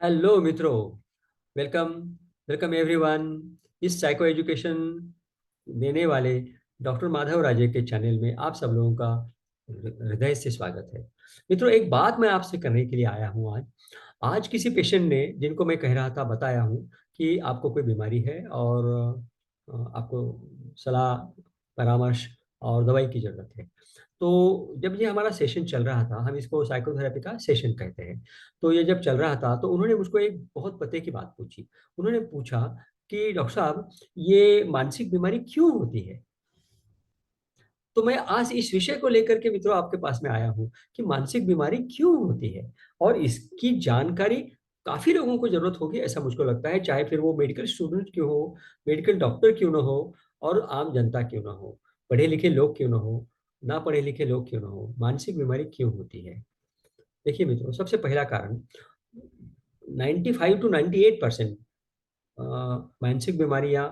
Hello मित्रों। Welcome. Welcome everyone. इस psycho education देने वाले डॉक्टर माधव राजे के चैनल में आप सब लोगों का हृदय से स्वागत है। मित्रों, एक बात मैं आपसे करने के लिए आया हूँ आज। आज किसी पेशेंट ने, जिनको मैं कह रहा था, बताया हूँ कि आपको कोई बीमारी है और आपको सलाह, परामर्श और दवाई की जरूरत है। तो जब ये हमारा सेशन चल रहा था, हम इसको साइकोथेरेपी का सेशन कहते हैं। तो ये जब चल रहा था तो उन्होंने मुझको एक बहुत पते की बात पूछी। उन्होंने पूछा कि डॉक्टर साहब, ये मानसिक बीमारी क्यों होती है? तो मैं आज इस विषय को लेकर के मित्रों आपके पास में आया हूँ कि मानसिक बीमारी क्यों होती है। और इसकी जानकारी काफी लोगों को जरूरत होगी, ऐसा मुझको लगता है, चाहे फिर वो मेडिकल स्टूडेंट क्यों हो, मेडिकल डॉक्टर क्यों ना हो, और आम जनता क्यों ना हो, पढ़े लिखे लोग क्यों ना हो, ना पढ़े लिखे लोग क्यों ना हो, मानसिक बीमारी क्यों होती है। देखिए मित्रों, सबसे पहला कारण, 95 to 98% मानसिक बीमारियां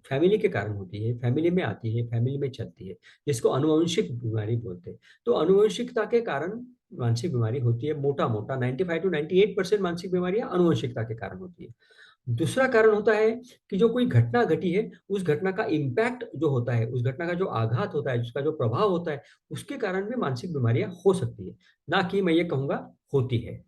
फैमिली के कारण होती है, फैमिली में आती है, फैमिली में चलती है, जिसको अनुवंशिक बीमारी बोलते हैं। तो अनुवंशिकता के कारण मानसिक बीमारी होती है। मोटा मोटा 95 to 98% मानसिक बीमारियां अनुवंशिकता के कारण होती है। दूसरा कारण होता है कि जो कोई घटना घटी है, उस घटना का इम्पैक्ट जो होता है, उस घटना का जो आघात होता है, जिसका जो प्रभाव होता है, उसके कारण भी मानसिक बीमारियां हो सकती है। ना कि मैं ये कहूंगा होती है।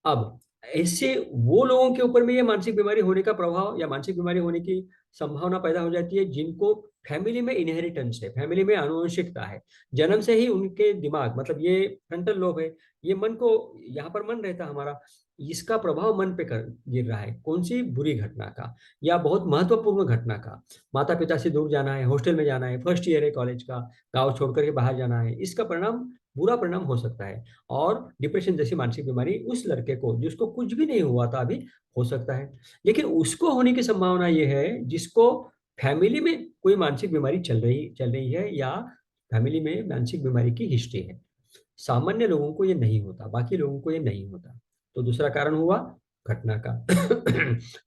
अब ऐसे वो लोगों के ऊपर में ये मानसिक बीमारी होने का प्रभाव या मानसिक बीमारी होने की संभावना पैदा हो जाती है, जिनको फैमिली में इनहेरिटेंस है, फैमिली में आनुवंशिकता है। जन्म से ही उनके दिमाग, मतलब ये फ्रंटल लोब है, ये मन को, यहाँ पर मन रहता है हमारा, इसका प्रभाव मन पे कर गिर रहा है। कौन सी बुरी घटना का या बहुत महत्वपूर्ण घटना का, माता पिता से दूर जाना है, हॉस्टल में जाना है, फर्स्ट ईयर है कॉलेज का, गाँव छोड़ करके बाहर जाना है, इसका परिणाम, बुरा परिणाम हो सकता है। और डिप्रेशन जैसी मानसिक बीमारी उस लड़के को, जिसको कुछ भी नहीं हुआ था अभी, हो सकता है। लेकिन उसको होने की संभावना यह है जिसको फैमिली में कोई मानसिक बीमारी चल रही है, या फैमिली में मानसिक बीमारी की हिस्ट्री है। सामान्य लोगों को ये नहीं होता, बाकी लोगों को ये नहीं होता। तो दूसरा कारण हुआ घटना का।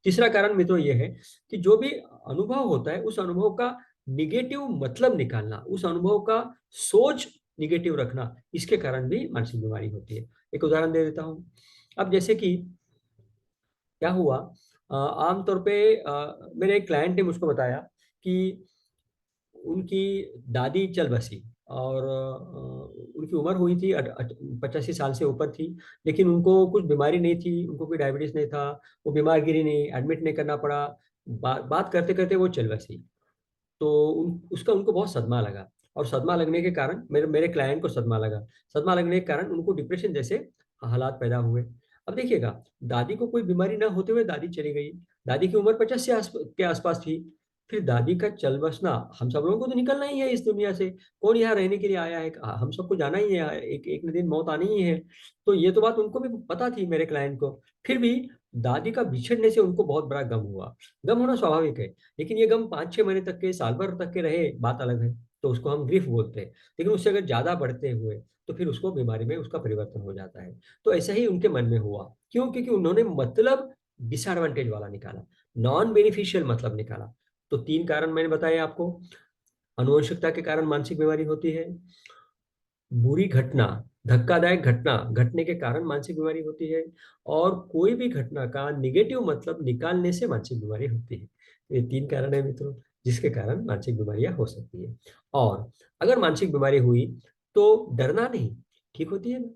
तीसरा कारण मित्रों ये है कि जो भी अनुभव होता है, उस अनुभव का निगेटिव मतलब निकालना, उस अनुभव का सोच निगेटिव रखना, इसके कारण भी मानसिक बीमारी होती है। एक उदाहरण दे देता हूँ। अब जैसे कि क्या हुआ, आमतौर पे मेरे एक क्लाइंट ने मुझको बताया कि उनकी दादी चल बसी, और उनकी उम्र हुई थी 85 साल से ऊपर थी। लेकिन उनको कुछ बीमारी नहीं थी, उनको कोई डायबिटीज नहीं था, वो बीमार गिरी नहीं, एडमिट नहीं करना पड़ा। बात करते करते वो चल बसी। तो उसका उनको बहुत सदमा लगा। और सदमा लगने के कारण, मेरे मेरे क्लाइंट को सदमा लगा। सदमा लगने के कारण उनको डिप्रेशन जैसे हालात पैदा हुए। अब देखिएगा, दादी को कोई बीमारी ना होते हुए दादी चली गई। दादी की उम्र 50 के आसपास थी। फिर दादी का चल बसना, हम सब लोगों को तो निकलना ही है इस दुनिया से। कौन यहाँ रहने के लिए आया है? हम सबको जाना ही है, एक एक न दिन मौत आनी ही है। तो ये तो बात उनको भी पता थी, मेरे क्लाइंट को। फिर भी दादी का बिछड़ने से उनको बहुत बड़ा गम हुआ। गम होना स्वाभाविक है, लेकिन ये गम 5-6 महीने तक के, साल भर तक के रहे, बात अलग है। तो उसको हम ग्रीफ बोलते हैं। लेकिन उससे अगर ज्यादा बढ़ते हुए, तो फिर उसको बीमारी में उसका परिवर्तन हो जाता है। तो ऐसा ही उनके मन में हुआ। क्यों? क्योंकि उन्होंने मतलब डिसएडवांटेज वाला निकाला, नॉन बेनिफिशियल मतलब निकाला। तो 3 कारण मैंने बताए आपको। आनुवंशिकता के कारण मानसिक बीमारी होती है, बुरी घटना, धक्कादायक घटना घटने के कारण मानसिक बीमारी होती है, और कोई भी घटना का निगेटिव मतलब निकालने से मानसिक बीमारी होती है। ये 3 कारण है मित्रों, जिसके कारण मानसिक बीमारियां हो सकती है। और अगर मानसिक बीमारी हुई तो डरना नहीं, ठीक होती है ना।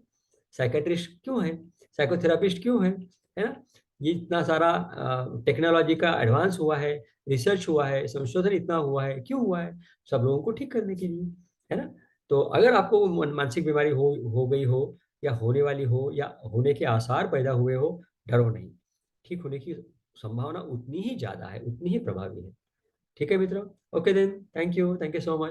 साइकेट्रिस्ट क्यों है, साइकोथेरापिस्ट क्यों है ना। ये इतना सारा टेक्नोलॉजी का एडवांस हुआ है, रिसर्च हुआ है, संशोधन इतना हुआ है, क्यों हुआ है? सब लोगों को ठीक करने के लिए, है ना। तो अगर आपको मानसिक बीमारी हो गई हो, या होने वाली हो, या होने के आसार पैदा हुए हो, डरो नहीं। ठीक होने की संभावना उतनी ही ज्यादा है, उतनी ही प्रभावी है। ठीक है मित्रों। Okay then, thank you so much.